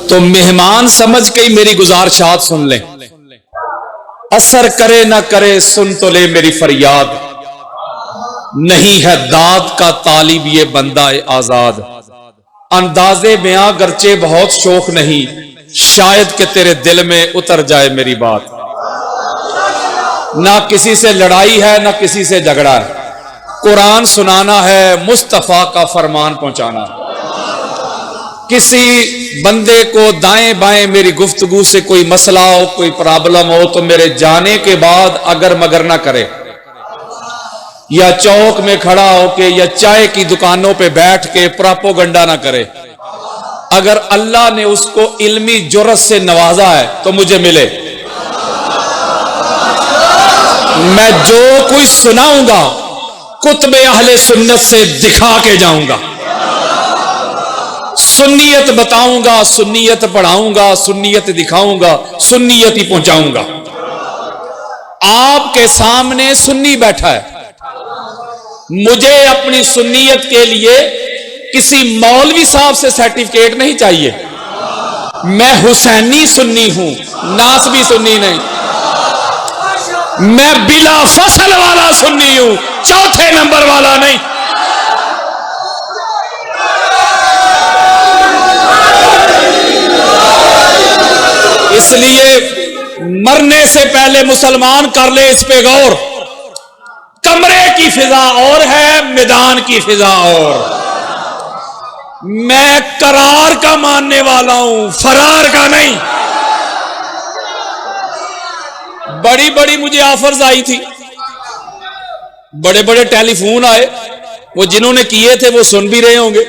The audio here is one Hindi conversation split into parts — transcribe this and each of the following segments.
तो मेहमान समझ के ही मेरी गुजारशात सुन लें। असर करे ना करे सुन तो ले मेरी फरियाद, नहीं है दाद का तालिब ये बंदा आजाद। अंदाजे बयां गर्चे बहुत शौक नहीं, शायद कि तेरे दिल में उतर जाए मेरी बात। ना किसी से लड़ाई है ना किसी से झगड़ा है, कुरान सुनाना है, मुस्तफा का फरमान पहुंचाना है। किसी बंदे को दाएं बाएं मेरी गुफ्तगू से कोई मसला हो, कोई प्रॉब्लम हो, तो मेरे जाने के बाद अगर मगर ना करे, या चौक में खड़ा होके या चाय की दुकानों पे बैठ के प्रोपोगंडा ना करे। अगर अल्लाह ने उसको इल्मी जुर्रत से नवाजा है तो मुझे मिले, मैं जो कुछ सुनाऊंगा कुतबे अहले सुन्नत से दिखा के जाऊंगा। सुन्नियत बताऊंगा, सुन्नियत पढ़ाऊंगा, सुन्नियत दिखाऊंगा, सुन्नियत ही पहुंचाऊंगा। आपके सामने सुन्नी बैठा है, मुझे अपनी सुन्नियत के लिए किसी मौलवी साहब से सर्टिफिकेट नहीं चाहिए। मैं हुसैनी सुन्नी हूं, नासबी सुन्नी नहीं। मैं बिला फसल वाला सुन्नी हूं, चौथे नंबर वाला नहीं। इसलिए मरने से पहले मुसलमान कर ले इस पे गौर। कमरे की फिजा और है, मैदान की फिजा और। मैं करार का मानने वाला हूं, फरार का नहीं। बड़ी बड़ी मुझे ऑफर्स आई थी, बड़े बड़े टेलीफोन आए, वो जिन्होंने किए थे वो सुन भी रहे होंगे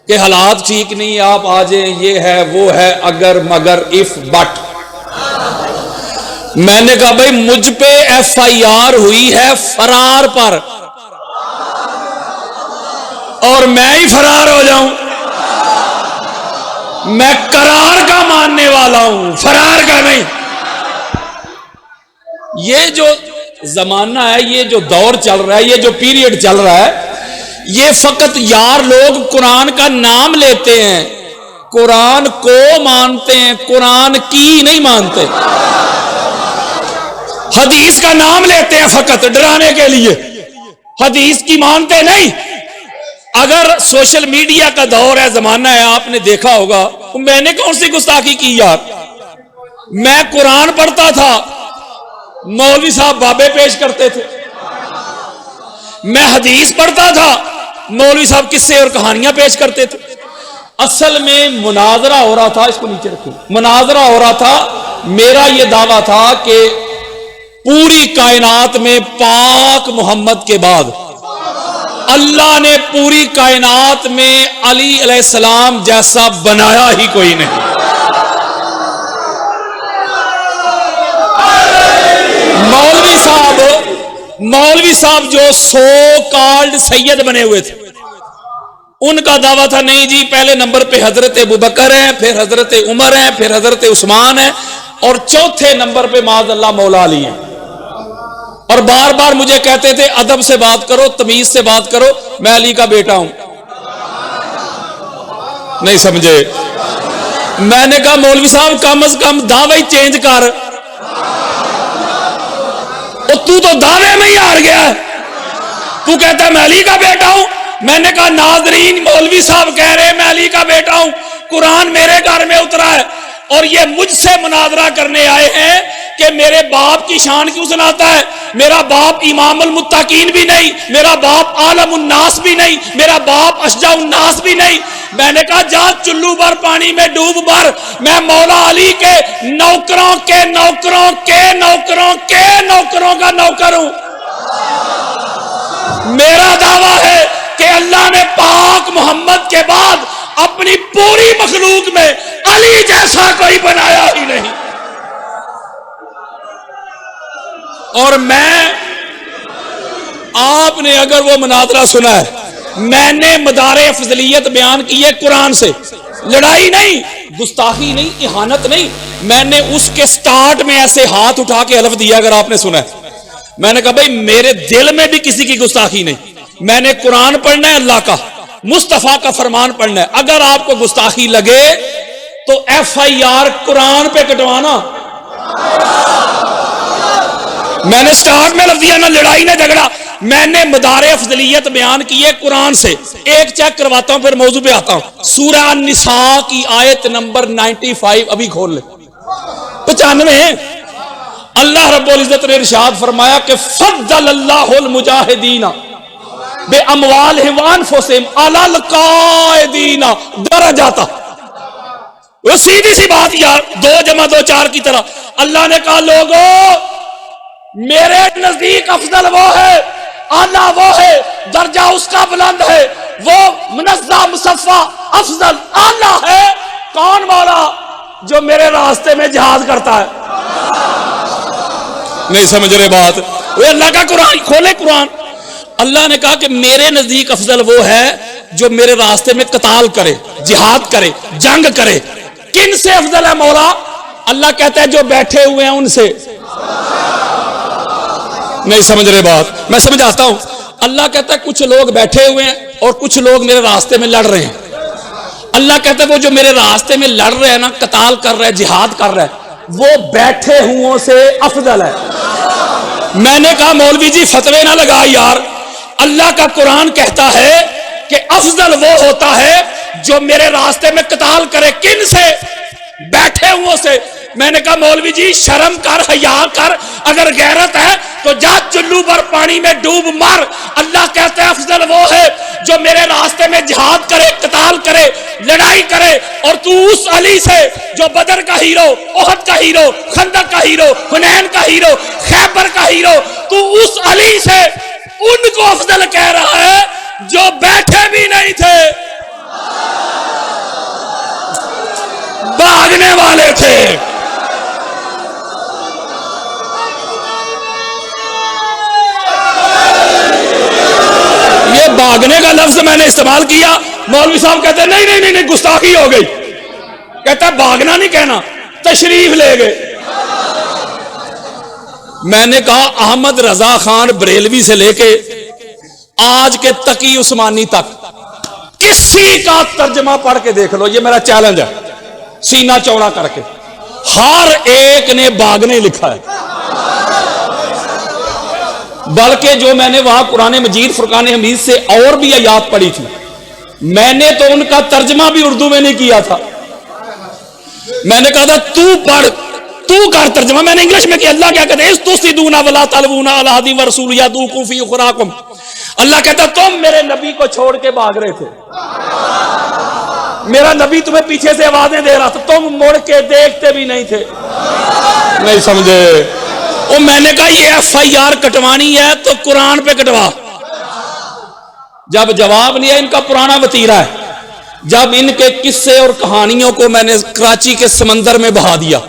कि हालात ठीक नहीं, आप आ जाएं, ये है वो है, अगर मगर इफ बट। मैंने कहा भाई मुझ पे FIR हुई है फरार पर, और मैं ही फरार हो जाऊं। मैं करार का मानने वाला हूं, फरार का नहीं। ये जो जमाना है, ये जो दौर चल रहा है, ये जो पीरियड चल रहा है, ये फकत यार लोग कुरान का नाम लेते हैं, कुरान को मानते हैं, कुरान की नहीं मानते। हदीस का नाम लेते हैं फकत डराने के लिए, हदीस की मानते नहीं। अगर सोशल मीडिया का दौर है, जमाना है, आपने देखा होगा, तो मैंने कौन सी गुस्ताखी की यार। मैं कुरान पढ़ता था, मौलवी साहब बाबे पेश करते थे। मैं हदीस पढ़ता था, मौलवी साहब किस्से और कहानियां पेश करते थे। असल में मुनाजरा हो रहा था, इसको नीचे रखो, मुनाजरा हो रहा था। मेरा यह दावा था कि पूरी कायनात में पाक मोहम्मद के बाद अल्लाह ने पूरी कायनात में अली अलैहिस्सलाम जैसा बनाया ही कोई नहीं। मौलवी साहब जो सो कॉल्ड सैयद बने हुए थे, उनका दावा था नहीं जी, पहले नंबर पे हजरत अबू बकर है, फिर हजरत उमर है, फिर हजरत उस्मान है, और चौथे नंबर पे माज़अल्लाह मौला अली है। और बार बार मुझे कहते थे अदब से बात करो, तमीज से बात करो, मैं अली का बेटा हूं। नहीं समझे। मैंने कहा मौलवी साहब कम से कम दावा चेंज कर, तू तो दावे में ही हार गया है। तू कहता है मैं अली का बेटा हूं। मैंने कहा नाजरीन, मौलवी साहब कह रहे हैं मैं अली का बेटा हूं, कुरान मेरे घर में उतरा है, और ये मुझसे मुनाजरा करने आए हैं कि मेरे बाप की शान क्यों सुनाता है। मेरा बाप इमामुल मुत्तकीन भी नहीं, मेरा बाप आलमुन नास भी नहीं, मेरा बाप अशजाउन नास भी नहीं। मैंने कहा जा चुल्लू भर पानी में डूब भर, मैं मौला अली के नौकरों के नौकरों के नौकरों के नौकरों का नौकर हूं। मेरा दावा है कि अल्लाह ने पाक मोहम्मद के बाद अपनी पूरी मखलूक में अली जैसा कोई बनाया ही नहीं। और मैं, आपने अगर वो मुनाजरा सुना है, मैंने मदारे फजलियत बयान की है कुरान से, लड़ाई नहीं, गुस्ताखी नहीं, इहानत नहीं। मैंने उसके स्टार्ट में ऐसे हाथ उठा के हलफ दिया, अगर आपने सुना है। मैंने कहा भाई मेरे दिल में भी किसी की गुस्ताखी नहीं, मैंने कुरान पढ़ना है, अल्लाह का मुस्तफा का फरमान पढ़ना है। अगर आपको गुस्ताखी लगे तो FIR कुरान पे कटवाना। मैंने स्टार्ट में लफ्ज दिया, ना लड़ाई ना झगड़ा, मैंने मदारे अफजलियत बयान किए कुरान से। एक चेक करवाता हूं फिर मौजू पे आता हूं। सूरह निसा की आयत नंबर 95 अभी खोल ले, 95। अल्लाह रब्बुल इज्जत ने इरशाद फरमाया कि फद्दलल्लाहुल मुजाहिदीना बे अमवालिहिम व अनफुसिहिम अलल कायदीना दरजाता। वो सीधी सी बात यार, 2 + 2 4 की तरह। अल्लाह ने कहा लोगों मेरे नजदीक अफजल वो है, आला वो है, दर्जा उसका बुलंद है, वो मुनज़्ज़ा मुसफ़्फ़ा अफजल आला है। कौन मौला? जो मेरे रास्ते में जिहाद करता है। नहीं समझ रहे बात? वो अल्लाह का कुरान खोले, कुरान। अल्लाह ने कहा कि मेरे नजदीक अफजल वो है जो मेरे रास्ते में कताल करे, जिहाद करे, जंग करे। किन से अफजल है मौला? अल्लाह कहता है जो बैठे हुए हैं उनसे। नहीं समझ रहे बात? मैं समझाता हूं। अल्लाह कहता है कुछ लोग बैठे हुए हैं और कुछ लोग मेरे रास्ते में लड़ रहे हैं। अल्लाह कहता है वो जो मेरे रास्ते में लड़ रहे हैं ना, कताल कर रहे हैं, जिहाद कर रहे हैं, वो बैठे हुओं से अफजल है। मैंने कहा मौलवी जी फतवे ना लगा यार, अल्लाह का कुरान कहता है कि अफजल वो होता है जो मेरे रास्ते में कताल करे। किन से? बैठे हुओं से। मैंने कहा मौलवी जी शर्म कर, हया कर, अगर गैरत है तो जा चुल्लू पर पानी में डूब मर। अल्लाह कहते हैं अफजल वो है जो मेरे रास्ते में जिहाद करे, कताल करे, लड़ाई करे। और तू उस अली से जो बदर का हीरो, ओहद का हीरो, खंदक का हीरो, हुनैन का हीरो, खैबर का हीरो, तू उस अली से उनको अफजल कह रहा है जो बैठे भी नहीं थे, भागने वाले थे। ये भागने का लफ्ज मैंने इस्तेमाल किया, मौलवी साहब कहते हैं नहीं नहीं नहीं, नहीं गुस्ताखी हो गई। कहता भागना नहीं कहना, तशरीफ ले गए। मैंने कहा अहमद रजा खान बरेलवी से लेके आज के तकी उस्मानी तक किसी का तर्जमा पढ़ के देख लो, ये मेरा चैलेंज है, सीना चौड़ा करके। हर एक ने भागने लिखा है। बल्कि जो मैंने वहां कुरान मजीद फुरकान हमीद से और भी आयात पढ़ी थी, मैंने तो उनका तर्जमा भी उर्दू में नहीं किया था। मैंने कहा था तू पढ़, तू कर तर्जमा। मैंने इंग्लिश में किया। अल्लाह क्या कहते हैं? तुसिदूना वला तलवूना अला हदी व रसूल यादूकुम फी खुराकुम। अल्लाह कहता तुम मेरे नबी को छोड़ के भाग रहे थे, मेरा नबी तुम्हें पीछे से आवाजें दे रहा था, तुम मुड़ के देखते भी नहीं थे। नहीं समझे? और मैंने कहा ये FIR कटवानी है तो कुरान पे कटवा। जब जवाब नहीं है, इनका पुराना वतीरा है, जब इनके किस्से और कहानियों को मैंने कराची के समंदर में बहा दिया,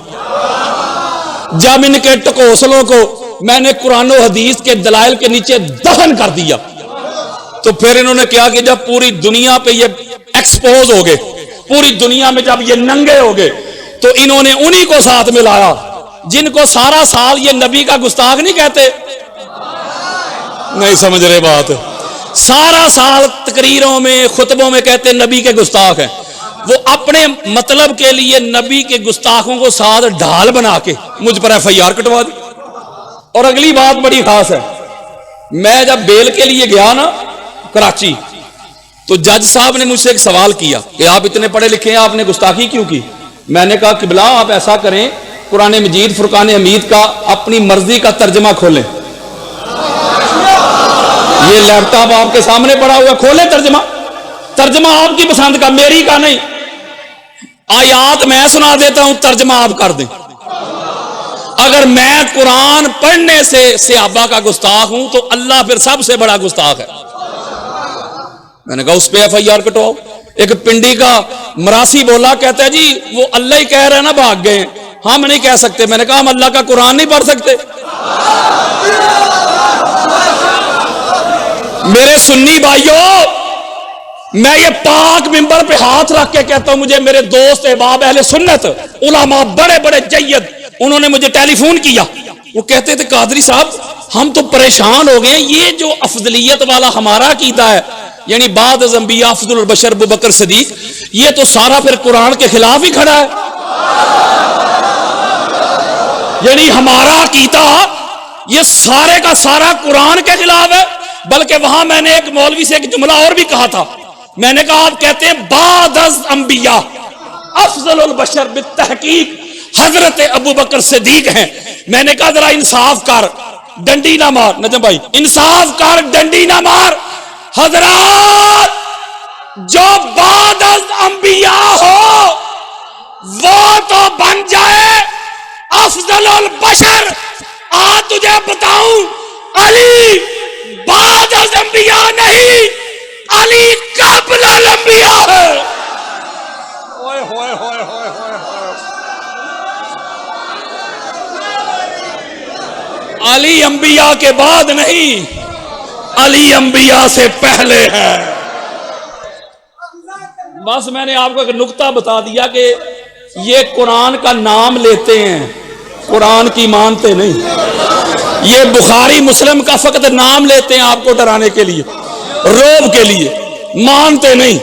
जब इनके टकोसलों को मैंने कुरान और हदीस के दलाइल के नीचे दफन कर दिया, तो फिर इन्होंने क्या कि जब पूरी दुनिया पे ये एक्सपोज हो गए, पूरी दुनिया में जब ये नंगे हो गए, तो इन्होंने उन्हीं को साथ में लाया जिनको सारा साल ये नबी का गुस्ताख नहीं कहते। नहीं समझ रहे बात? सारा साल तकरीरों में, खुतबों में कहते नबी के गुस्ताख हैं। वो अपने मतलब के लिए नबी के गुस्ताखों को साथ ढाल बना के मुझ पर FIR कटवा दी। और अगली बात बड़ी खास है, मैं जब बेल के लिए गया ना कराची, तो जज साहब ने मुझसे एक सवाल किया कि आप इतने पढ़े लिखे हैं, आपने गुस्ताखी क्यों की? मैंने कहा किबला आप ऐसा करें, कुरान मजीद फुरकान हमीद का अपनी मर्जी का तर्जमा खोलें। ये लैपटॉप आपके सामने पड़ा हुआ, खोले तर्जमा, तर्जमा आपकी पसंद का, मेरी का नहीं। आयात मैं सुना देता हूं, तर्जमा आप कर दें। अगर मैं कुरान पढ़ने से सहाबा का गुस्ताख हूं तो अल्लाह फिर सबसे बड़ा गुस्ताख है। मैंने कहा उस पे FIR कटवाओ। एक पिंडी का मरासी बोला, कहता है जी वो अल्लाह ही कह रहे हैं ना भाग गए, हम नहीं कह सकते। मैंने कहा हम अल्लाह का कुरान नहीं पढ़ सकते? मेरे सुन्नी भाइयों, मैं ये पाक मिंबर पे हाथ रख के कहता हूं, मुझे मेरे दोस्त अहबाब अहले सुन्नत उलमा बड़े बड़े जय्यद, उन्होंने मुझे टेलीफोन किया। वो कहते थे कादरी साहब हम तो परेशान हो गए, ये जो अफजलियत वाला हमारा अकीदा है यानी बाद अंबिया अफजुल बशर अबू बकर सिद्दीक, ये तो सारा फिर कुरान के खिलाफ ही खड़ा है। यानी हमारा अकीदा ये सारे का सारा कुरान के खिलाफ है। बल्कि वहां मैंने एक मौलवी से एक जुमला और भी कहा था। मैंने कहा आप कहते हैं बाद अंबिया अफजलुल बशर बित्तहकीक हजरत अबू बकर सिद्दीक हैं। मैंने कहा जरा इंसाफ कर, डंडी ना मार। नजम भाई इंसाफ कर, डंडी ना मार। हजरत जो बाद अंबिया हो वो तो बन जाए अफजलुल बशर। आ तुझे बताऊं, अली बाद अंबिया नहीं, अली कब्ल अंबिया है। ओए होए होए होए होए, अली अंबिया के बाद नहीं, अली अंबिया से पहले है। बस मैंने आपको एक नुक्ता बता दिया कि ये कुरान का नाम लेते हैं, कुरान की मानते नहीं। ये बुखारी मुस्लिम का फकत नाम लेते हैं आपको डराने के लिए, रोब के लिए, मानते नहीं।